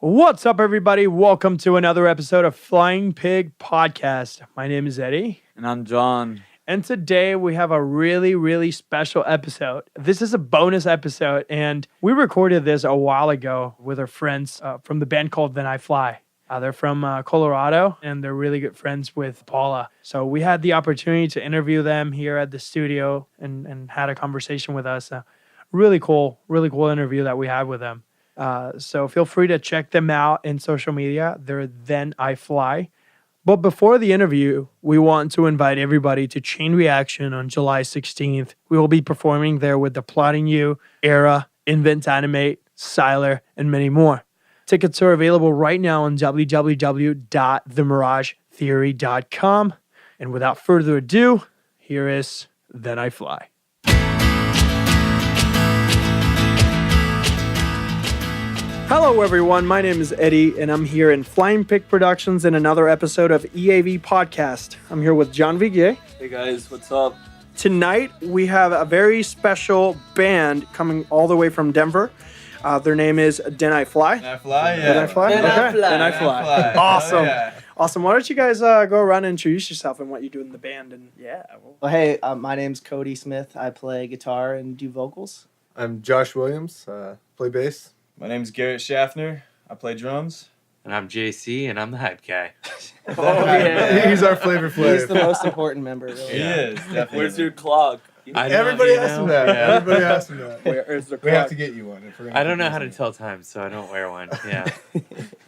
What's up, everybody? Welcome to another episode of Flying Pig Podcast. My name is Eddie. And I'm John. And today we have a really special episode. This is a bonus episode, and we recorded this a while ago with our friends from the band called Then I Fly. They're from Colorado, and they're really good friends with Paula. So we had the opportunity to interview them here at the studio and had a conversation with us. Really cool interview that we had with them. So feel free to check them out in social media. They're Then I Fly. But before the interview, we want to invite everybody to Chain Reaction on July 16th. We will be performing there with the Plotting You, Era, Invent Animate, Siler, and many more. Tickets are available right now on www.themiragetheory.com. And without further ado, here is Then I Fly. Hello, everyone. My name is Eddie, and I'm here in Flying Pig Productions in another episode of EAV Podcast. I'm here with John Viguier. Hey guys, what's up? Tonight, we have a very special band coming all the way from Denver. Their name is Then I Fly. Then I Fly, yeah. Then I Fly? Then I Okay. Fly. Then I Fly. Then I Fly. Awesome. Oh, yeah. Awesome. Why don't you guys go around and introduce yourself and what you do in the band? And Well, hey, my name's Cody Smith. I play guitar and do vocals. I'm Josh Williams, play bass. My name's Garrett Schaffner. I play drums. And I'm JC, and I'm the hype guy. He's our flavor He's the flav. most important member, really. He is, definitely. Where's your clock? Everybody asked him that. Yeah. Everybody asked him that. where is the We have clock? to get you one. If we're gonna I don't keep know how to using tell time, so I don't wear one. Yeah.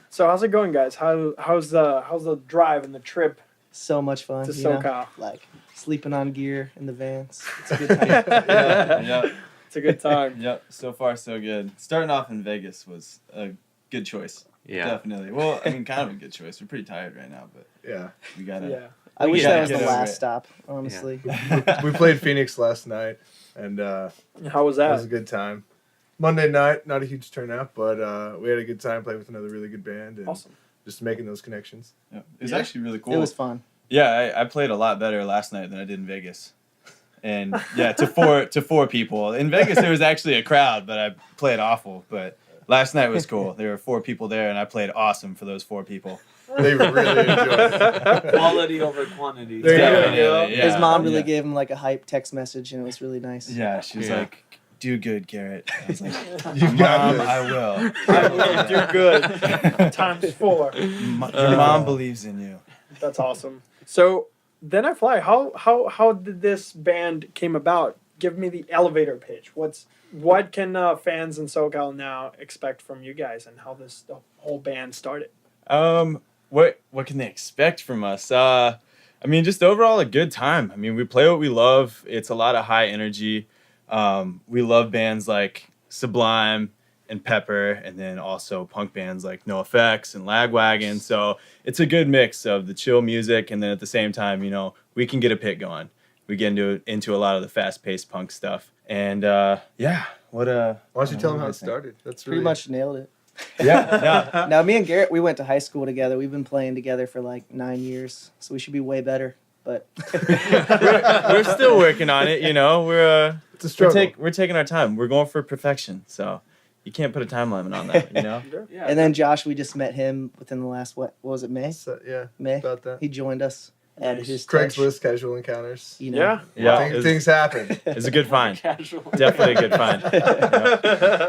So how's it going, guys? How's the drive and the trip So much fun. to you know? SoCal? Like sleeping on gear in the vans. It's a good time. Yeah. It's a good time. Yep. So far, so good. Starting off in Vegas was a good choice. Yeah. Definitely. Well, I mean, kind of a good choice. We're pretty tired right now, but it. Yeah. we gotta. Yeah. I wish gotta that was get the over last it. stop, honestly. We played Phoenix last night, and How was it was a that? good time. Monday night, not a huge turnout, but we had a good time playing with another really good band and Awesome. just making those connections. Yeah. It was Yeah. actually really cool. It was fun. Yeah, I played a lot better last night than I did in Vegas. And yeah, to four people. In Vegas there was actually a crowd, but I played awful. But last night was cool. There were 4 people there, and I played awesome for those 4 people. They really enjoyed it. Quality over quantity. There you go. Definitely, yeah, His mom really yeah. gave him like a hype text message, and it was really nice. Yeah, she was Yeah. like, "Do good, Garrett." I was like, You've got "Mom, this. I will. I will do good. Times 4. Your mom believes in you." That's awesome. So Then I Fly. How did this band came about? Give me the elevator pitch. What can fans in SoCal now expect from you guys, and how the whole band started? What can they expect from us? I mean, just overall a good time. I mean, we play what we love. It's a lot of high energy. We love bands like Sublime and Pepper, and then also punk bands like NoFX and Lagwagon. So it's a good mix of the chill music, and then at the same time, we can get a pit going. We get into a lot of the fast-paced punk stuff. And yeah, Why don't you tell them how it what do you think? started? That's Pretty really much nailed it. Yeah. Now, me and Garrett, we went to high school together. We've been playing together for like 9 years, so we should be way better. But we're still working on it. We're It's a struggle. we're taking our time. We're going for perfection. So you can't put a time limit on that. Yeah. and then Josh, we just met him within the last what was it, May? So, yeah, May. about that. He joined us. Added his touch, Craigslist casual encounters. you know. Yeah. Yeah, Things happen. it's a good find. Casual. Definitely a good find.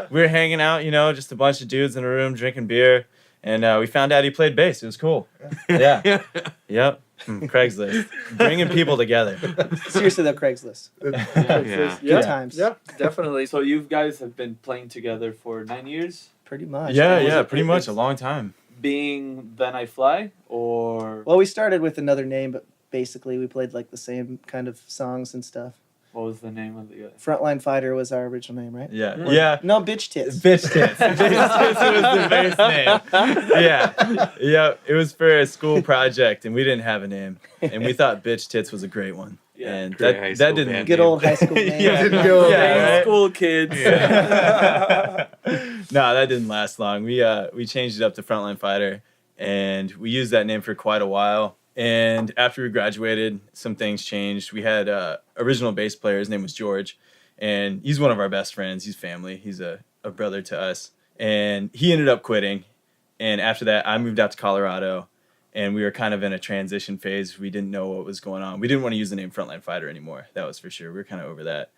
We were hanging out, just a bunch of dudes in a room drinking beer, and we found out he played bass. It was cool. Yeah. Yep. Craigslist, bringing people together. Seriously, though, Craigslist. Yeah. Good times. Yeah, definitely. So you guys have been playing together for 9 years? Pretty much. Yeah, pretty much a long time. Being Then I Fly? Or Well, we started with another name, but basically we played like the same kind of songs and stuff. what was the name of the Frontline Fighter was our original name, right? Yeah. No, Bitch Tits. Bitch tits. Bitch tits was the bass name. Yeah. It was for a school project, and we didn't have a name, and we thought bitch tits was a great one. Yeah. And Great high that school didn't band Good name. old high school name. Yeah. Didn't go Yeah, over. right? School kids. No, that didn't last long. We changed it up to Frontline Fighter, and we used that name for quite a while. And after we graduated, some things changed. We had original bass player. His name was George, and he's one of our best friends. He's family. He's a brother to us. And he ended up quitting, And after that, I moved out to Colorado, and we were kind of in a transition phase. We didn't know what was going on. We didn't want to use the name Frontline Fighter anymore. That was for sure. We were kind of over that.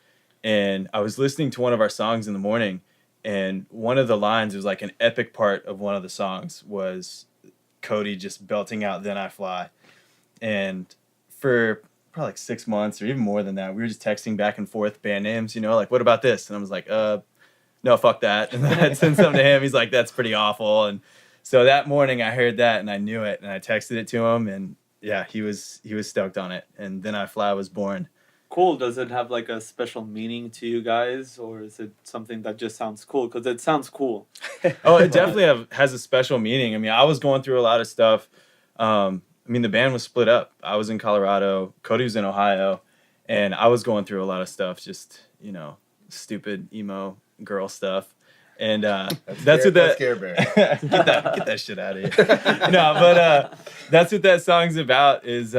And I was listening to one of our songs in the morning, and one of the lines, it was like an epic part of one of the songs, was Cody just belting out Then I Fly. And for probably like 6 months or even more than that, we were just texting back and forth band names, like, what about this? And I was like, no, fuck that. And then I'd send something to him. He's like, that's pretty awful. And so that morning I heard that and I knew it, and I texted it to him, and yeah, he was stoked on it. And Then I Fly was born. Cool. Does it have like a special meaning to you guys, or is it something that just sounds cool? Because it sounds cool. Oh, it definitely has a special meaning. I mean, I was going through a lot of stuff. The band was split up. I was in Colorado, Cody was in Ohio, and I was going through a lot of stuff, just, stupid emo girl stuff. And that's what that Scare Bear. get that shit out of here. No, but that's what that song's about, is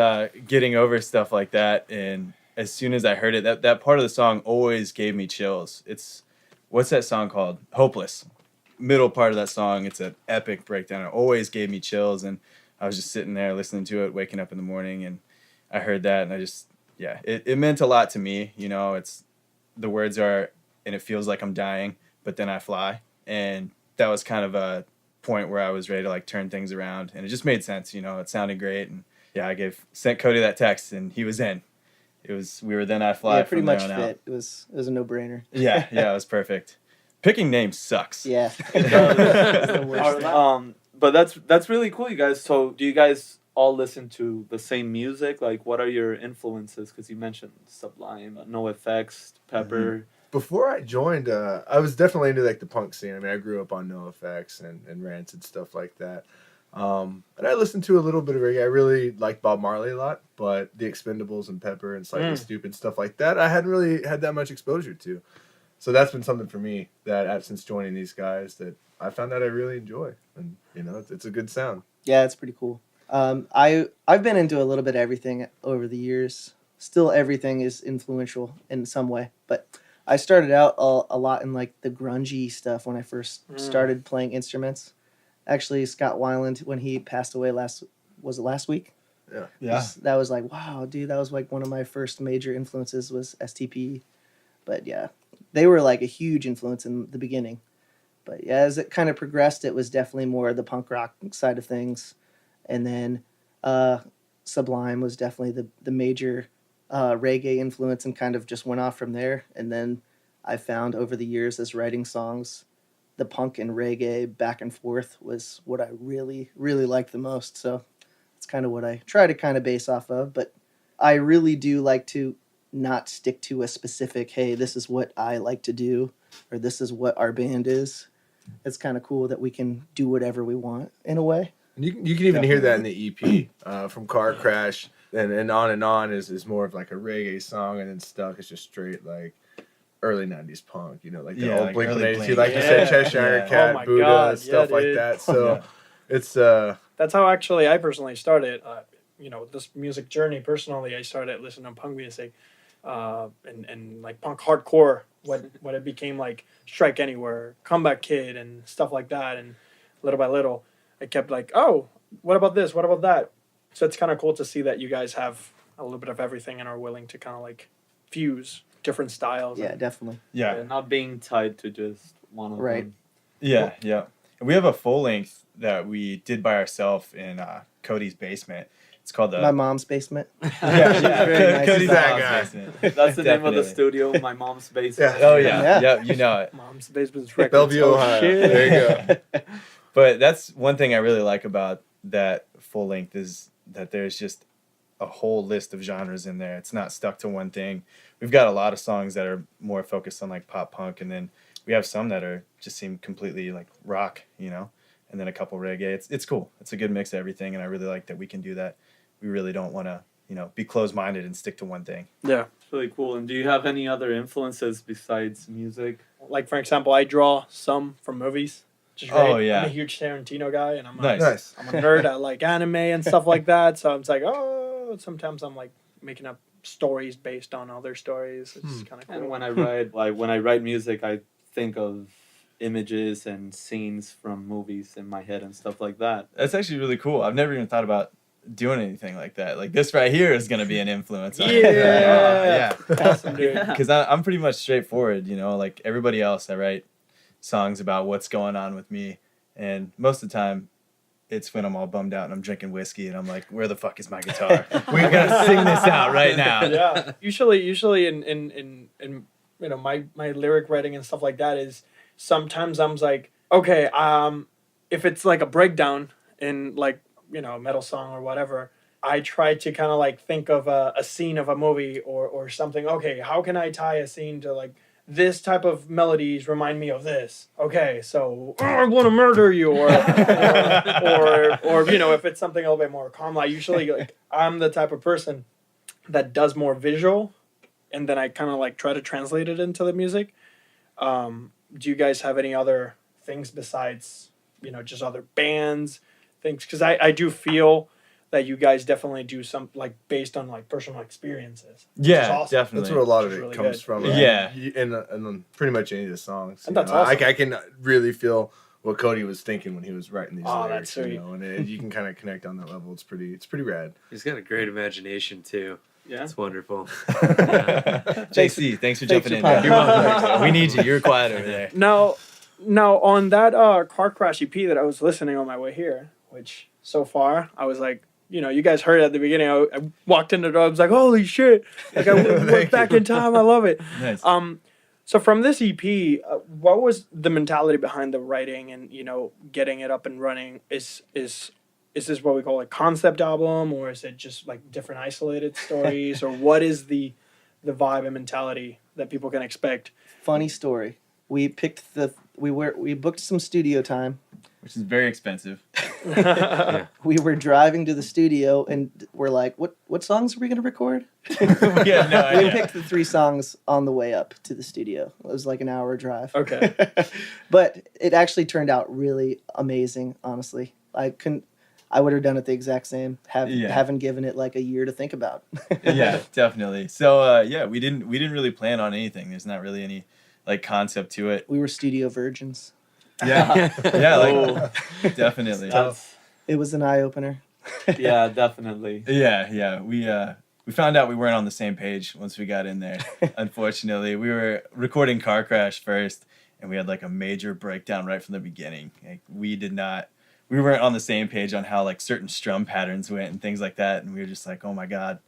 getting over stuff like that. And as soon as I heard it, that part of the song always gave me chills. What's that song called? Hopeless. Middle part of that song, it's an epic breakdown. It always gave me chills, and I was just sitting there listening to it, waking up in the morning, and I heard that, and I just, it meant a lot to me. It's, the words are, and it feels like I'm dying, but then I fly. And that was kind of a point where I was ready to like turn things around, and it just made sense. It sounded great. And yeah, I sent Cody that text, and he was in. We were Then I Fly. Yeah, pretty from there much on fit. out. It was a no-brainer. Yeah, it was perfect. Picking names sucks. Yeah. But that's really cool, you guys. So do you guys all listen to the same music? Like, what are your influences? Because you mentioned Sublime, No Effects, Pepper. Before I joined, I was definitely into like the punk scene. I mean, I grew up on NoFX and Rancid, stuff like that. And I listened to a little bit of reggae. I really liked Bob Marley a lot, but the Expendables and Pepper and Slightly Stupid, stuff like that, I hadn't really had that much exposure to. So that's been something for me that since joining these guys that I found that I really enjoy. And, it's a good sound. Yeah, it's pretty cool. I've been into a little bit of everything over the years. Still, everything is influential in some way, but I started out a lot in like the grungy stuff when I first started playing instruments. Actually, Scott Weiland, when he passed away last week? Yeah. That was like, wow, dude, that was like one of my first major influences was STP. But yeah, they were like a huge influence in the beginning. But yeah, as it kind of progressed, it was definitely more the punk rock side of things. And then Sublime was definitely the major reggae influence, and kind of just went off from there. And then I found over the years as writing songs, the punk and reggae back and forth was what I really, really liked the most. So it's kind of what I try to kind of base off of. But I really do like to not stick to a specific, hey, this is what I like to do, or this is what our band is. It's kind of cool that we can do whatever we want in a way. And you can even hear that in the EP from Car Crash. And on is more of like a reggae song, and then Stuck is just straight like early 90s punk, like the old like Blink early 182, Blink. like you said, Cheshire Yeah. Cat, Oh my Buddha, God, stuff yeah, like dude. that. So it's That's how actually I personally started. This music journey. Personally, I started listening to punk music, and like punk hardcore. What it became like Strike Anywhere, Comeback Kid, and stuff like that. And little by little, I kept like, oh, what about this? What about that? So it's kind of cool to see that you guys have a little bit of everything and are willing to kind of like fuse different styles. Yeah, definitely. Yeah. Not being tied to just one of Right. them. Yeah. And we have a full length that we did by ourselves in Cody's basement. It's called the My mom's basement. Very nice. Cody's That mom's guy. basement. That's the name of the Definitely. studio, My Mom's Basement. Yeah. Oh yeah. Yeah. Yep, you know it. Mom's Basement's Records. Bellevue, Oh, Ohio. shit. There you go. But that's one thing I really like about that full length is that there's just a whole list of genres in there. It's not stuck to one thing. We've got a lot of songs that are more focused on like pop punk, and then we have some that are just seem completely like rock, and then a couple reggae. It's cool. It's a good mix of everything, and I really like that we can do that. We really don't want to, be closed-minded and stick to one thing. Yeah. It's really cool. And do you have any other influences besides music? Like, for example, I draw some from movies. Which is Oh, great. yeah. I'm a huge Tarantino guy, and I'm Nice. I'm a nerd. I like anime and stuff like that. So it's like, sometimes I'm like making up stories based on other stories. It's kind of cool. And when I write music, I think of images and scenes from movies in my head and stuff like that. That's actually really cool. I've never even thought about doing anything like that. Like this right here is gonna be an influence. On it. Yeah. Yeah. Awesome, dude. Yeah. Because I'm pretty much straightforward, like everybody else. I write songs about what's going on with me, and most of the time, it's when I'm all bummed out and I'm drinking whiskey and I'm like, where the fuck is my guitar? We're gonna sing this out right now. Yeah. Usually in my lyric writing and stuff like that is sometimes I'm like, okay, if it's like a breakdown in like, a metal song or whatever, I try to kind of like think of a scene of a movie or something. Okay, how can I tie a scene to like this type of melodies remind me of this? Okay, so I want to murder you, or if it's something a little bit more calm. I usually like I'm the type of person that does more visual, and then I kind of like try to translate it into the music. Do you guys have any other things besides just other bands? Things, because I do feel that you guys definitely do some like based on like personal experiences. Which is Yeah, awesome. definitely. That's where a lot of Which is it really comes good. from. Yeah. And pretty much any of the songs. And you that's know. awesome. I can really feel what Cody was thinking when he was writing these Oh, lyrics. that's sweet. And you can kind of connect on that level. It's pretty rad. He's got a great imagination too. Yeah. It's wonderful. JC, thanks for jumping in. for You're welcome. We need you. You're quiet over there. Now on that Car Crash EP that I was listening on my way here, which so far I was like, you guys heard it at the beginning. I walked in the door. I was like, holy shit! Like I went back in time. I love it. Nice. So from this EP, what was the mentality behind the writing and getting it up and running? Is this what we call a concept album, or is it just like different isolated stories, or what is the vibe and mentality that people can expect? Funny story. We booked some studio time. Which is very expensive. We were driving to the studio and we're like, what songs are we going to record? We had no We idea. picked the 3 songs on the way up to the studio. It was like an hour drive. Okay. But it actually turned out really amazing, honestly. I would have done it the exact same, haven't given it like a year to think about. Yeah, definitely. So we didn't really plan on anything. There's not really any like concept to it. We were studio virgins. Yeah. Definitely. It was an eye-opener. Yeah, definitely. Yeah. We found out we weren't on the same page once we got in there. Unfortunately, we were recording Car Crash first, and we had like a major breakdown right from the beginning. Like we weren't on the same page on how like certain strum patterns went and things like that, and we were just like, oh my god,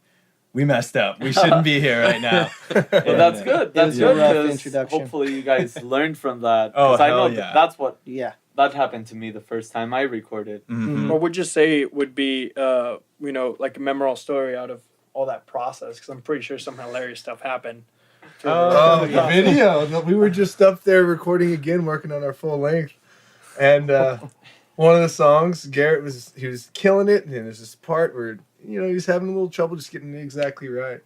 we messed up. We shouldn't be here right now. Well, that's good. That's was a good rough 'cause introduction. hopefully you guys learned from that. Oh, 'Cause I hell know yeah. that's what Yeah. that happened to me the first time I recorded. Mhm. What would you say would be, like a memorable story out of all that process? Because I'm pretty sure some hilarious stuff happened. Oh, the video. We were just up there recording again, working on our full length. And one of the songs, Garrett was killing it, and there's this part where he's having a little trouble just getting it exactly right.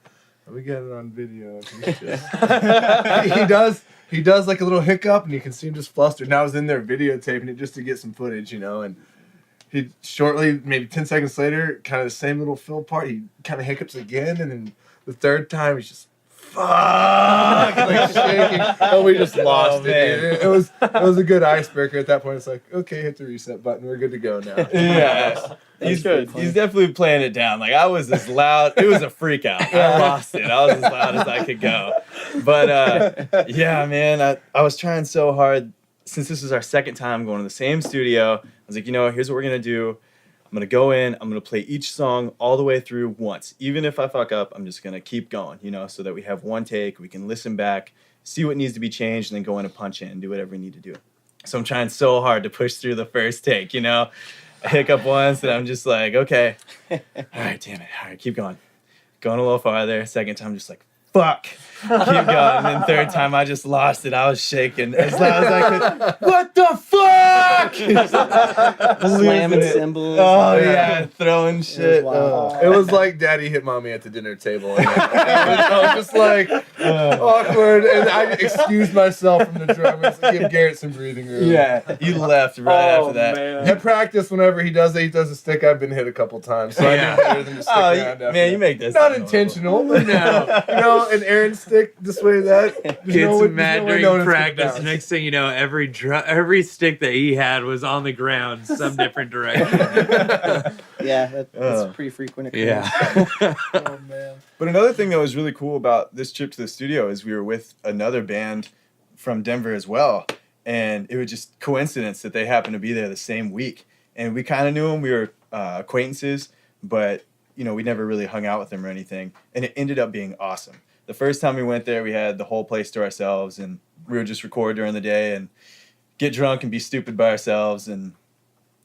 And we got it on video. He's just, he does like a little hiccup, and you can see him just flustered. And I was in there videotaping it just to get some footage, and he shortly, maybe 10 seconds later, kind of the same little fill part, he kind of hiccups again, and then the third time he's just fuck, like shaking, and we just lost it. It was a good icebreaker at that point. It's like, okay, hit the reset button, we're good to go now. Yeah. He's good. He's definitely playing it down. Like I was as loud. It was a freak out. I lost it. I was as loud as I could go. But yeah, man, I was trying so hard. Since this is our second time going to the same studio, I was like, here's what we're gonna do. I'm gonna go in. I'm gonna play each song all the way through once. Even if I fuck up, I'm just gonna keep going. So that we have one take. We can listen back, see what needs to be changed, and then go in and punch in and do whatever we need to do. So I'm trying so hard to push through the first take. I hiccup once, and I'm just like, okay, all right, damn it, all right, keep going. Going a little farther. Second time, just like, fuck. Keep going. And then third time, I just lost it. I was shaking as loud as I could. What the fuck? Slamming cymbals. Oh, yeah, throwing shit. wild. It was like Daddy hit Mommy at the dinner table. And I was just like awkward, and I excused myself from the drum and give Garrett some breathing room. Yeah, you left right after that. Man. At practice, whenever he does a stick. I've been hit a couple times, so I Yeah. knew better than to stick Oh, around. After man, you make this not sound intentional, but no. know, an Aaron stick this way, that. There's Gets no way- mad there's no way during no one's gonna practice. bounce. Next thing you know, every stick that he had was on the ground, some different direction. Yeah, that's pretty frequent occurrence. Yeah. Oh man. But another thing that was really cool about this trip to the studio is we were with another band from Denver as well. And it was just coincidence that they happened to be there the same week. And we kind of knew them. We were acquaintances, but, you know, we never really hung out with them or anything. And it ended up being awesome. The first time we went there, we had the whole place to ourselves. And we would just record during the day and get drunk and be stupid by ourselves. And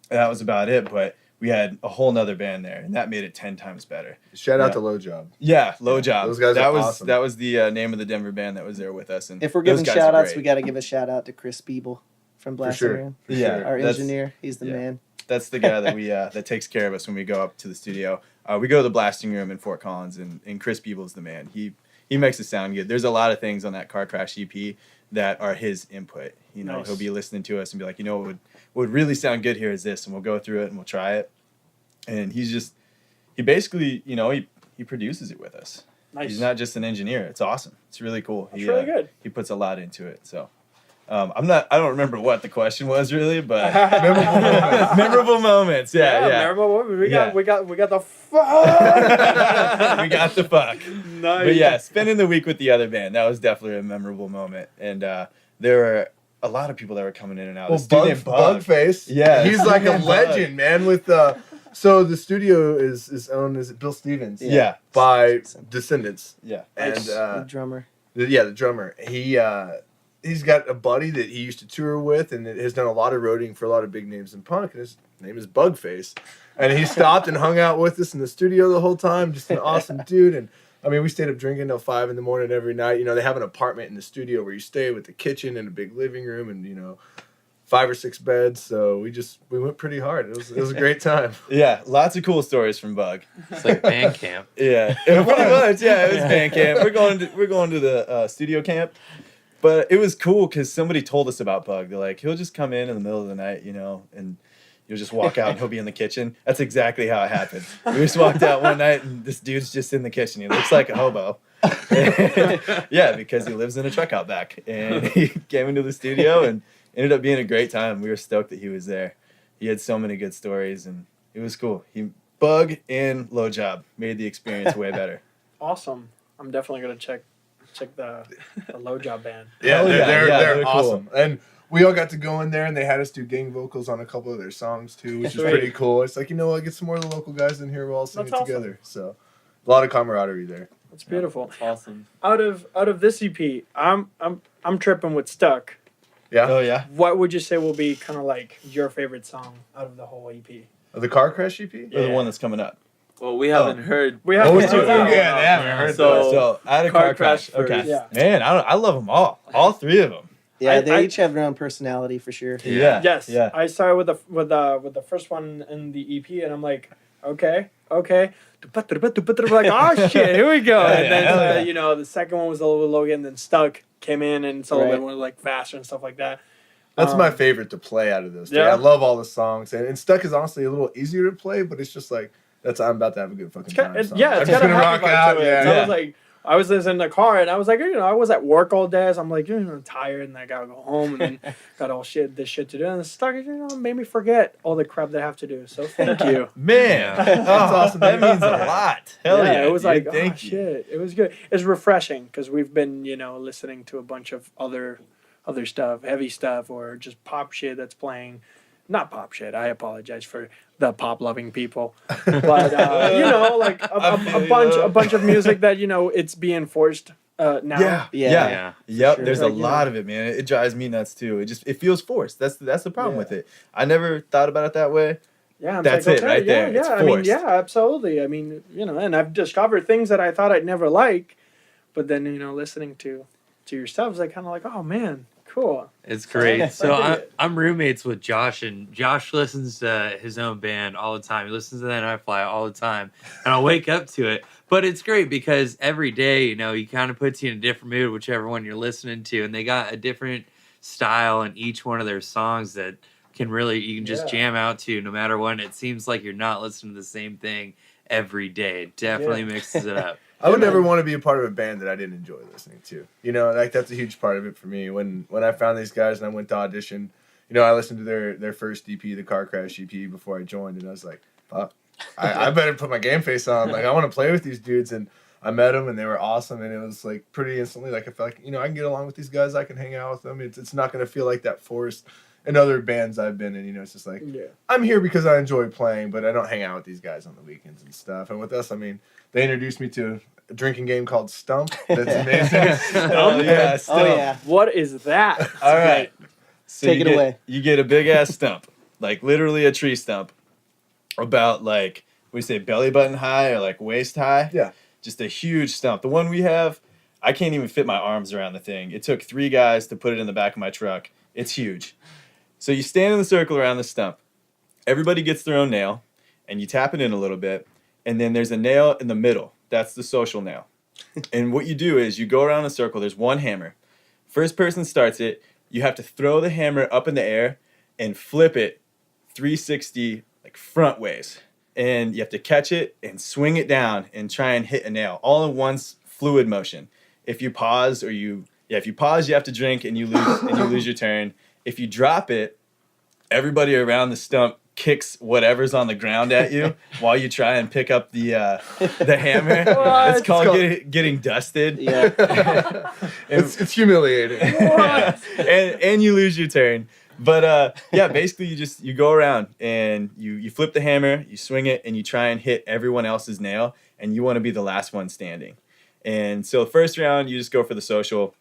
that was about it. But we had a whole nother band there. And that made it 10 times better. Shout out Yeah. to Low Job. Yeah, Low Job. Those guys that are was awesome. That was the name of the Denver band that was there with us. And If we're those giving guys shout are outs, great. we got to give a shout out to Chris Beeble from Blast sure. Iron. For Yeah, sure. Our that's- engineer. He's the yeah. man. That's the guy that we that takes care of us when we go up to the studio. We go to the blasting room in Fort Collins, and Chris Beeble's the man. He makes it sound good. There's a lot of things on that Car Crash EP that are his input. You know, Nice. he'll be listening to us and be like, you know, what would really sound good here is this, and we'll go through it and we'll try it. And he basically, you know, he produces it with us. Nice. He's not just an engineer. It's awesome. It's really cool. That's really good. He puts a lot into it. So. I don't remember what the question was really, but memorable moments. Yeah. Memorable. We got the fuck. We got the fuck. Nice. But yeah, spending the week with the other band, that was definitely a memorable moment. And there were a lot of people that were coming in and out. Well, This dude named Bugface. Yeah, he's this like dude a named Bug. legend, man. With so the studio is owned, is it Bill Stevens? Yeah. By Descendants, Yeah. and The drummer. the drummer. He's got a buddy that he used to tour with, and has done a lot of roading for a lot of big names in punk. And his name is Bugface, and he stopped and hung out with us in the studio the whole time. Just an awesome dude. And I mean, we stayed up drinking till 5 a.m. every night. You know, they have an apartment in the studio where you stay with the kitchen and a big living room, and 5 or 6 beds. So we went pretty hard. It was a great time. Yeah, lots of cool stories from Bug. It's like band camp. Yeah, pretty much. Yeah, it was band camp. We're going to the studio camp, but it was cool because somebody told us about Bug. They're like, he'll just come in the middle of the night, and you'll just walk out and he'll be in the kitchen. That's exactly how it happened. We just walked out one night and this dude's just in the kitchen. He looks like a hobo. Yeah, because he lives in a truck out back, and he came into the studio and ended up being a great time. We were stoked that he was there. He had so many good stories, and it was cool. Bug and Low Job made the experience way better. Awesome. I'm definitely gonna check the Low Job band. Yeah, Hell yeah, they're they're cool. awesome. And we all got to go in there, and they had us do gang vocals on a couple of their songs too, which is Sweet. pretty cool. It's like, what, get some more of the local guys in here. We'll all sing That's it awesome. together. So a lot of camaraderie there. It's beautiful. Awesome. Out of this EP, I'm tripping with Stuck. Yeah. Oh yeah. What would you say will be kind of like your favorite song out of the whole EP? The Car Crash EP? Or Yeah. the one that's coming up. Well, we haven't heard. We have Oh, to yeah, do that. they haven't heard So- So out of Car Car Crash. Crash Okay. first. Yeah. Man, I love them all 3 of them. Yeah, they I- each have their own personality for sure. Yeah. Yes. Yeah. I started with the first one in the EP, and I'm like, okay. Like, oh shit, here we go. Hell And yeah, then hell yeah. the second one was a little bit low again, then Stuck came in, and it's a little Right. bit more like faster and stuff like that. That's my Um, favorite to play out of those. yeah. Yeah. I love all the songs. And Stuck is honestly a little easier to play, but it's just like, I'm about to have a good fucking It's time. got, song. yeah, I'm it's just got a gonna happy rock vibe out. to it. Yeah. So I Yeah. was like, I was listening in the car, and I was like, I was at work all day, so I'm like, I'm tired, and I gotta go home, and then got all this shit to do, and Stuck, made me forget all the crap that I have to do. So thank you. Man, that's awesome. That means a lot. Hell yeah. It was dude. like, oh Thank you. shit, it was good. It's refreshing because we've been, listening to a bunch of other stuff, heavy stuff, or just pop shit that's playing. Not pop shit. I apologize for the pop loving people, but like a bunch of music that it's being forced now. Yeah. Yeah. Yep. sure. There's Like, a lot of it, man. It drives me nuts too. It feels forced. That's the problem Yeah. with it. I never thought about it that way. Yeah, I'm That's like, it right there. Yeah, It's I mean, forced. yeah, absolutely. I mean, and I've discovered things that I thought I'd never like, but then listening to your stuff is like kind of like, oh man, cool. It's great. So I dig it. I'm roommates with Josh, and Josh listens to his own band all the time. He listens to Then I Fly all the time, and I'll wake up to it. But it's great because every day, he kind of puts you in a different mood, whichever one you're listening to, and they got a different style in each one of their songs that you can just Yeah. jam out to no matter what. And it seems like you're not listening to the same thing every day. It definitely mixes it up. I would never want to be a part of a band that I didn't enjoy listening to. You know, like that's a huge part of it for me. When I found these guys and I went to audition, you know, I listened to their first EP, the Car Crash EP, before I joined, and I was like, fuck, I better put my game face on. Like, I want to play with these dudes, and I met them, and they were awesome, and it was like pretty instantly. Like, I felt like, you know, I can get along with these guys, I can hang out with them. It's not going to feel like that forced. In other bands I've been in, you know, it's just like, I'm here because I enjoy playing, but I don't hang out with these guys on the weekends and stuff. And with us, I mean, they introduced me to a drinking game called Stump. That's amazing. Oh, yeah, Oh yeah. What is that? All right. So Take you it get- away. You get a big ass stump, like literally a tree stump, about like, we say belly button high or like waist high. Yeah. Just a huge stump. The one we have, I can't even fit my arms around the thing. It took 3 guys to put it in the back of my truck. It's huge. So you stand in the circle around the stump. Everybody gets their own nail, and you tap it in a little bit, and then there's a nail in the middle. That's the social nail. And what you do is you go around a circle. There's one hammer. First person starts it. You have to throw the hammer up in the air and flip it 360 like front ways. And you have to catch it and swing it down and try and hit a nail all in one fluid motion. If you pause if you pause, you have to drink and you lose your turn. If you drop it, everybody around the stump kicks whatever's on the ground at you while you try and pick up the hammer. It's called getting dusted. Yeah. It's humiliating. and you lose your turn. But yeah, basically you go around and you flip the hammer, you swing it, and you try and hit everyone else's nail, and you want to be the last one standing. And so the first round, you just go for the social.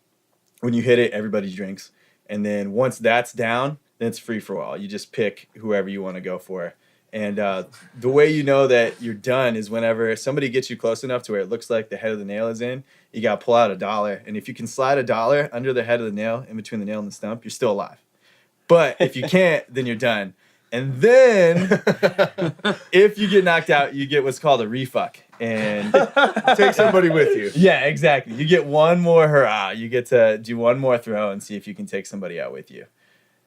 When you hit it, everybody drinks. And then once that's down, then it's free for all. You just pick whoever you want to go for. And the way you know that you're done is whenever somebody gets you close enough to where it looks like the head of the nail is in, you got to pull out $1. And if you can slide $1 under the head of the nail, in between the nail and the stump, you're still alive. But if you can't, then you're done. And then if you get knocked out, you get what's called a refuck. And Take somebody with you. yeah, exactly. You get one more hurrah. You get to do one more throw and see if you can take somebody out with you.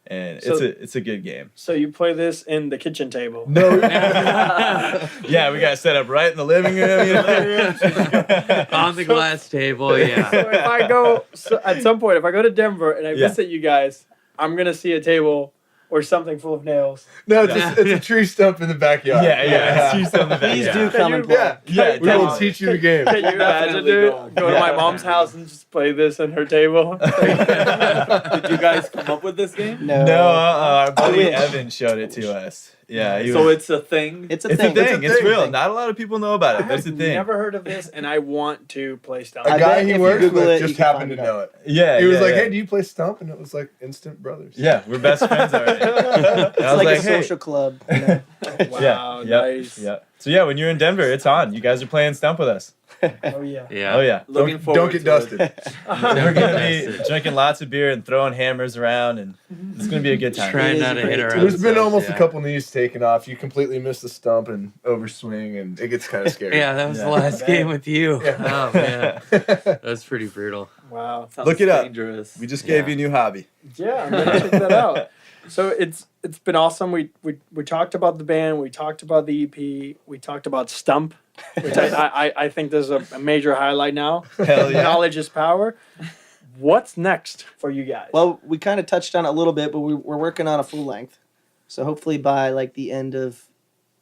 And So- it's a good game. So you play this in the kitchen table. No. Yeah, we got it set up right in the living room. You know? On the glass table, yeah. So if I go at some point, if I go to Denver and I Yeah. visit you guys, I'm gonna see a table or something full of nails. No, it's a tree stump in the backyard. Yeah. It's on the back. Please yeah. do come and Yeah. play. Yeah, We will totally. teach you the game. Can you imagine, Definitely dude? going. Go to my mom's house and just play this on her table. Did you guys come up with this game? No. No, our buddy wish. Evan showed it to us. Yeah, So it's a thing. It's a it's thing. a thing. It's thing. real. Not a lot of people know about it, but it's a I've thing. never heard of this, and I want to play Stump. A I guy bet he if you works Google with it, you just can happened to find it know it. Yeah, He was yeah, like, yeah. "Hey, do you play Stump?" And it was like instant brothers. Yeah, we're best friends already. And It's I was like a hey. social club. You know? Wow, yeah, nice. Yeah. So yeah, when you're in Denver, it's on. You guys are playing Stump with us. Oh yeah. Yeah. Oh yeah. Looking forward. Don't get to it. dusted. We're gonna be drinking lots of beer and throwing hammers around, and it's gonna be a good time. Trying It is not to great. hit our There's been ourselves, almost yeah. a couple knees taken off. You completely miss the stump and overswing, and it gets kind of scary. Yeah, that was Yeah. the last game with you. Yeah. Oh man, that was pretty brutal. Wow. Sounds Look it up. dangerous. We just gave Yeah. you a new hobby. Yeah, I'm gonna check that out. So it's been awesome. We talked about the band. We talked about the EP. We talked about Stump, which I think there's a major highlight now. Hell yeah. Knowledge is power. What's next for you guys? Well, we kind of touched on it a little bit, but we're working on a full length. So hopefully by like the end of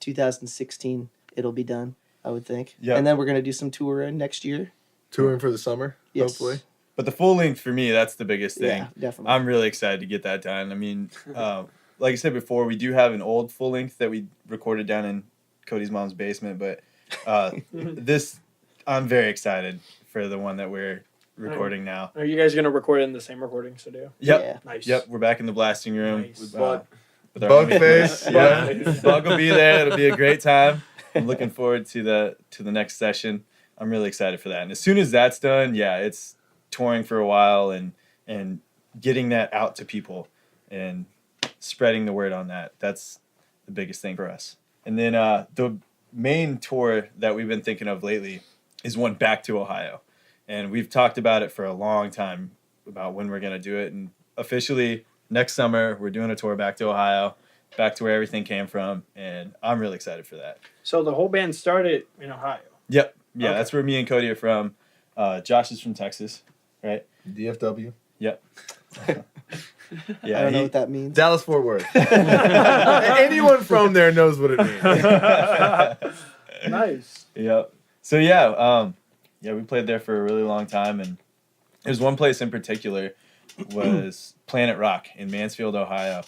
2016, it'll be done, I would think. Yep. And then we're going to do some touring next year. Touring for the summer, Yes. hopefully. But the full length for me, that's the biggest thing. Yeah, definitely. I'm really excited to get that done. I mean, like I said before, we do have an old full length that we recorded down in Cody's mom's basement, but this, I'm very excited for the one that we're recording now. Are you guys gonna record it in the same recording studio? Yep. Yeah. Nice. Yep, we're back in the blasting room. Nice. With Bug. With our Bug homie- face. Yeah, Bug will be there. It'll be a great time. I'm looking forward to the next session. I'm really excited for that. And as soon as that's done, yeah, it's touring for a while and getting that out to people and spreading the word on that. That's the biggest thing for us. And then the main tour that we've been thinking of lately is one back to Ohio. And we've talked about it for a long time about when we're going to do it. And officially next summer, we're doing a tour back to Ohio, back to where everything came from. And I'm really excited for that. So the whole band started in Ohio. Yep. Yeah, Okay. that's where me and Cody are from. Josh is from Texas, right? DFW. Yep. I Yeah, don't know what that means. Dallas Fort Worth. Anyone from there knows what it means. Nice. Yep. So yeah, we played there for a really long time, and there's one place in particular was Planet Rock in Mansfield, Ohio.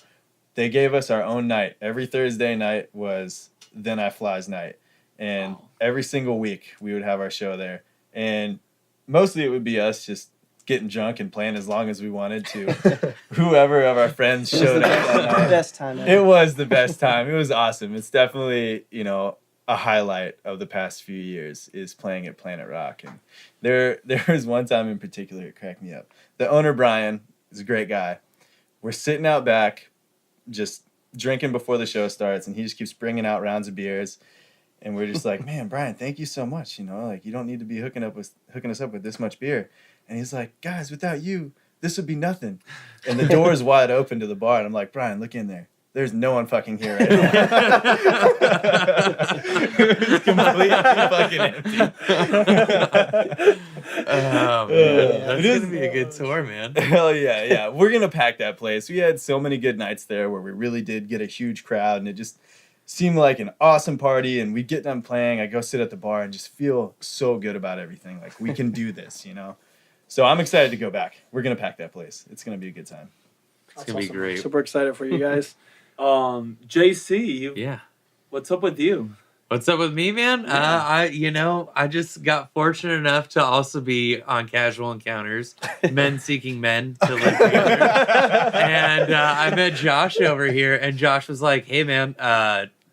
They gave us our own night. Every Thursday night was Then I Fly's night, and every single week we would have our show there. And mostly it would be us just getting drunk and playing as long as we wanted to. Whoever of our friends It was showed the up that night. best time ever. It was the best time. It was awesome. It's definitely, a highlight of the past few years is playing at Planet Rock. And there was one time in particular it cracked me up. The owner, Brian, is a great guy. We're sitting out back just drinking before the show starts, and he just keeps bringing out rounds of beers. And we're just like, man, Brian, thank you so much. You don't need to be hooking us up with this much beer. And he's like, guys, without you, this would be nothing. And the door is wide open to the bar. And I'm like, Brian, look in there. There's no one fucking here right now. It's completely fucking empty. Oh, man. That's going to be a good tour, man. Hell yeah. We're going to pack that place. We had so many good nights there where we really did get a huge crowd, and it just seemed like an awesome party. And we'd get done playing. I'd go sit at the bar and just feel so good about everything. Like, we can do this, So I'm excited to go back. We're going to pack that place. It's going to be a good time. It's going to be great. Super excited for you guys. JC, Yeah. what's up with you? What's up with me, man? I just got fortunate enough to also be on Casual Encounters, Men Seeking Men to live together. And I met Josh over here, and Josh was like, hey, man,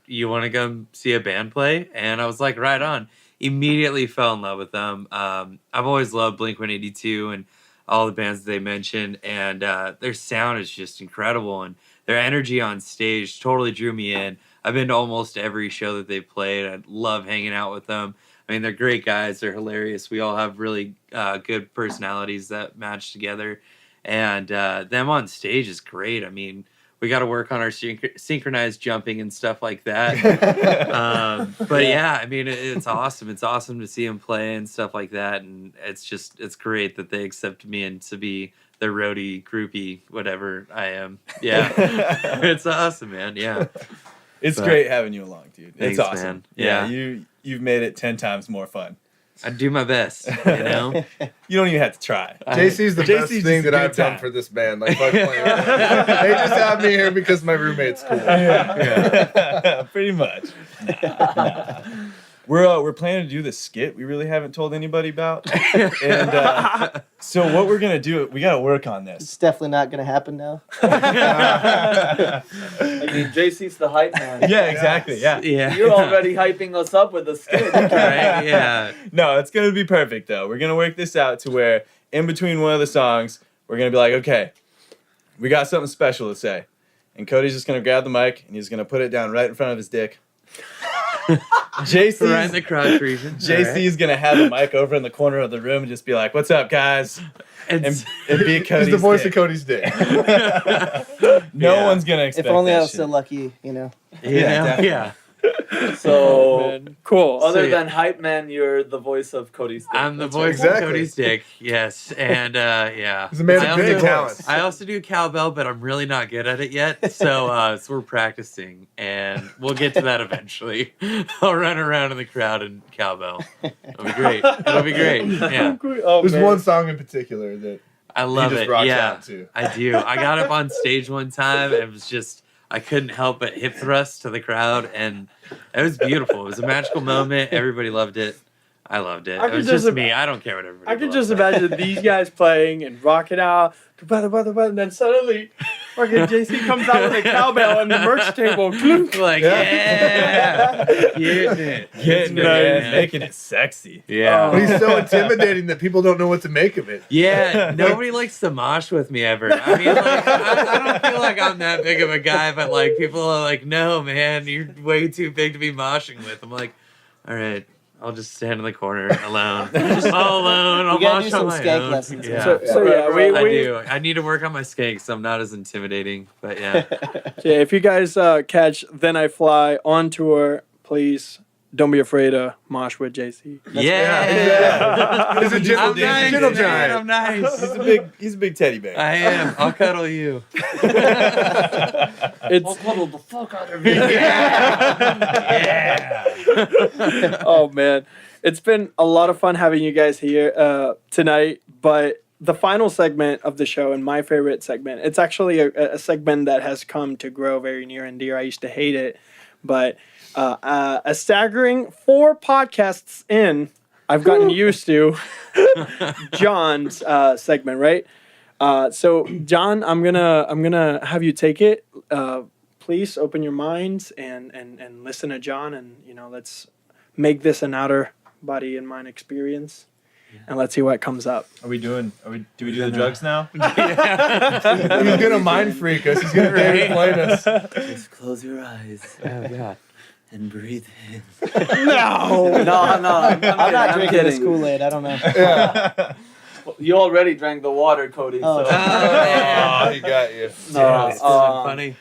you want to come see a band play? And I was like, right on. Immediately fell in love with them. I've always loved Blink-182 and all the bands that they mentioned, and their sound is just incredible, and their energy on stage totally drew me in. I've been to almost every show that they've played. I love hanging out with them. I mean, they're great guys. They're hilarious. We all have really good personalities that match together, and them on stage is great. I mean, we got to work on our synchronized jumping and stuff like that. But yeah, I mean, it's awesome. It's awesome to see them play and stuff like that. And it's great that they accepted me and to be their roadie, groupie, whatever I am. Yeah. It's awesome, man. Yeah. It's great having you along, dude. Thanks, It's awesome. man. Yeah, Yeah. you've made it 10 times more fun. I do my best, you know? You don't even have to try. JC's the best JC's thing just a that good I've done time. for this band. Like, fuck playing with them. They just have me here because my roommate's cool. Yeah. Pretty much. Nah. We're planning to do this skit we really haven't told anybody about. And so what we're gonna do, we gotta work on this. It's definitely not going to happen now. I mean, JC's the hype man. Yeah, exactly. Yeah. Yeah. You're already hyping us up with the skit. Right? Yeah. No, it's gonna be perfect though. We're gonna work this out to where in between one of the songs, we're gonna be like, okay, we got something special to say. And Cody's just gonna grab the mic and he's gonna put it down right in front of his dick. JC's, Right in the crotch region. JC's gonna have the mic over in the corner of the room and just be like, "What's up, guys?" And be Cody's He's the voice dick. of Cody's dick. No Yeah. one's gonna expect If only that I was shit. so lucky, you know. Yeah. definitely. Yeah. So, Man, cool. other So, yeah. than hype man, you're the voice of Cody's dick. I'm the That's voice right. of Exactly. Cody's dick. Yes. And yeah. He's a man I of many also- talents. I also do cowbell, but I'm really not good at it yet. So we're practicing, and we'll get to that eventually. I'll run around in the crowd and cowbell. It'll be great. It'll be great. Yeah. Oh, There's man. one song in particular that I love he just it. rocks Yeah. out to. I do. I got up on stage one time, and it was just, I couldn't help but hip thrust to the crowd, and it was beautiful. It was a magical moment. Everybody loved it. I loved it. I It could was just just me. I don't care what everybody I could loves. just imagine these guys playing and rocking out, and then suddenly, fucking JC comes out with a cowbell and the merch table. Clunk. Like, yeah. Getting it. Getting it, nice. man, making it sexy. Yeah. But he's so intimidating that people don't know what to make of it. Yeah, nobody likes to mosh with me ever. I mean, like, I don't feel like I'm that big of a guy, but like people are like, no, man, you're way too big to be moshing with. I'm like, all right, I'll just stand in the corner alone. All alone. I'll You gotta mosh do on some my skank own. lessons. Yeah. So yeah, I we do. I need to work on my skank so I'm not as intimidating. But yeah. yeah, if you guys catch Then I Fly on tour, please don't be afraid to mosh with JC. Yeah. He's a gentle, I'm nice, gentle man, giant. I'm nice. He's a big teddy bear. I am. I'll cuddle you. It's cuddle the fuck out of you. Yeah. oh man, it's been a lot of fun having you guys here tonight. But the final segment of the show, and my favorite segment, it's actually a segment that has come to grow very near and dear. I used to hate it, but a staggering 4 podcasts in, I've gotten used to John's segment, right? So John, I'm gonna have you take it. Please open your minds and listen to John, and let's make this an outer body and mind experience, and let's see what comes up. Do we do the drugs now? He's gonna mind freak us. He's gonna explain us. Just close your eyes. Oh God. And breathe in. No. I'm not drinking kidding. this Kool-Aid. I don't know. Yeah. You already drank the water, Cody. Oh. So. Oh, he got you. No, It's funny.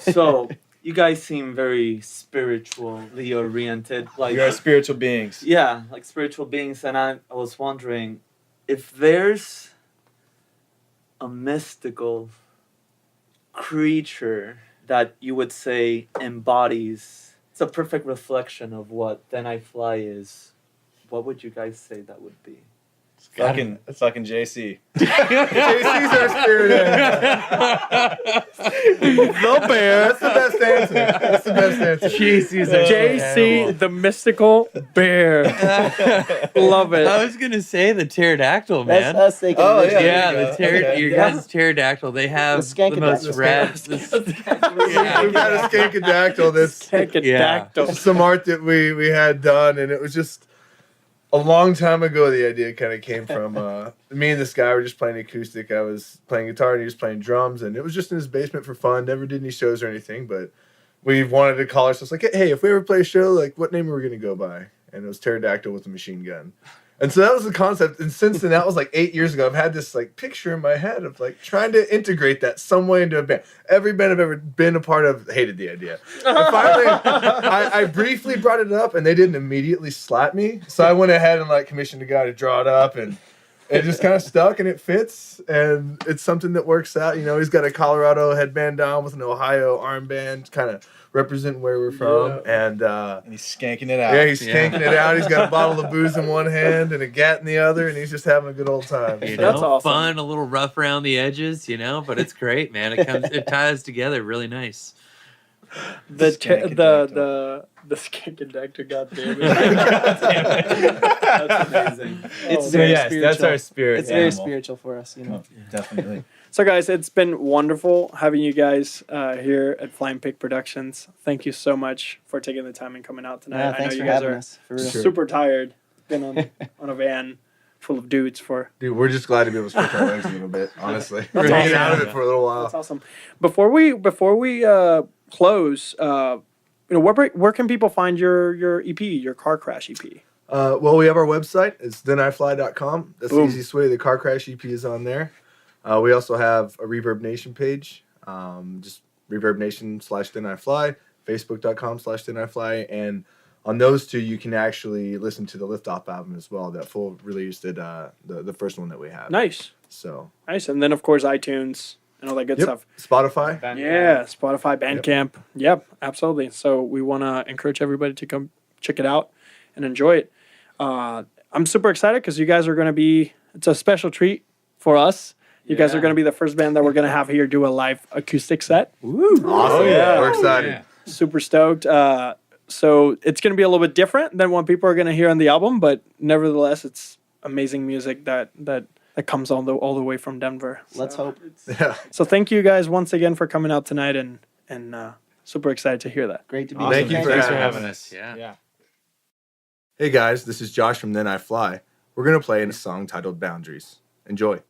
So you guys seem very spiritually oriented. Like We are spiritual beings. yeah, like spiritual beings, and I was wondering if there's a mystical creature that you would say embodies. It's a perfect reflection of what Then I Fly is. What would you guys say that would be? Fucking JC. JC's our spirit animal. The bear. That's the best answer. That's the best answer. JC, the mystical bear. Love it. I was gonna say the pterodactyl, That's man. us thinking. Oh, originally. Yeah, there you the go. Okay. your guys' pterodactyl. They have The the most skankodactyl. rad. Yeah. We've had a skankadactyl that's Skankodactyl. some art that we had done, and it was just a long time ago. The idea kind of came from me and this guy were just playing acoustic. I was playing guitar and he was playing drums, and it was just in his basement for fun. Never did any shows or anything, but we wanted to call ourselves like, hey, if we ever play a show, like, what name are we gonna go by? And it was Pterodactyl with a machine gun. And so that was the concept. And since then, that was like 8 years ago. I've had this like picture in my head of like trying to integrate that some way into a band. Every band I've ever been a part of hated the idea. And finally, I briefly brought it up, and they didn't immediately slap me. So I went ahead and like commissioned a guy to draw it up, and it just kind of stuck, and it fits, and it's something that works out. He's got a Colorado headband on with an Ohio armband, kind of representing where we're from, and he's skanking it out. yeah, he's skanking it out. He's got a bottle of booze in one hand and a gat in the other, and he's just having a good old time. You That's know, awesome. fun, a little rough around the edges, but it's great, man. It ties together really nice. The Skankodactyl. Skankodactyl, goddamn it. That's amazing. It's Oh, very yes, spiritual. that's our spirit. It's very animal. spiritual for us, Oh, definitely. So, guys, it's been wonderful having you guys here at Flying Pig Productions. Thank you so much for taking the time and coming out tonight. Yeah, I know thanks you for guys having are us. For real. Sure. super tired. Been on a van full of dudes for. Dude, we're just glad to be able to stretch our legs a little bit, honestly. We're That's hanging awesome. out of it for a little while. That's awesome. Before we close, where can people find your EP, your Car Crash EP? Well, we have our website. It's thenifly.com. That's Boom. the easiest way. The Car Crash EP is on there. We also have a Reverb Nation page. Just Reverb Nation /thenifly, Facebook.com/thenifly. And on those two, you can actually listen to the Liftoff album as well. That full release, the first one that we have. Nice. So, Nice. And then, of course, iTunes and all that good yep. stuff. Spotify. Yeah, Spotify, Bandcamp. Yep, absolutely. So we want to encourage everybody to come check it out and enjoy it. I'm super excited because you guys are going to be, it's a special treat for us. You guys are going to be the first band that we're going to have here do a live acoustic set. Awesome. Oh, yeah. We're excited. Yeah. Super stoked. So it's going to be a little bit different than what people are going to hear on the album, but nevertheless, it's amazing music that comes all the way from Denver. Let's So- hope. Yeah. So thank you guys once again for coming out tonight, and super excited to hear that. Great to be Awesome. here. Thank you for Thanks for having having us. Yeah. Hey guys, this is Josh from Then I Fly. We're going to play in a song titled Boundaries. Enjoy.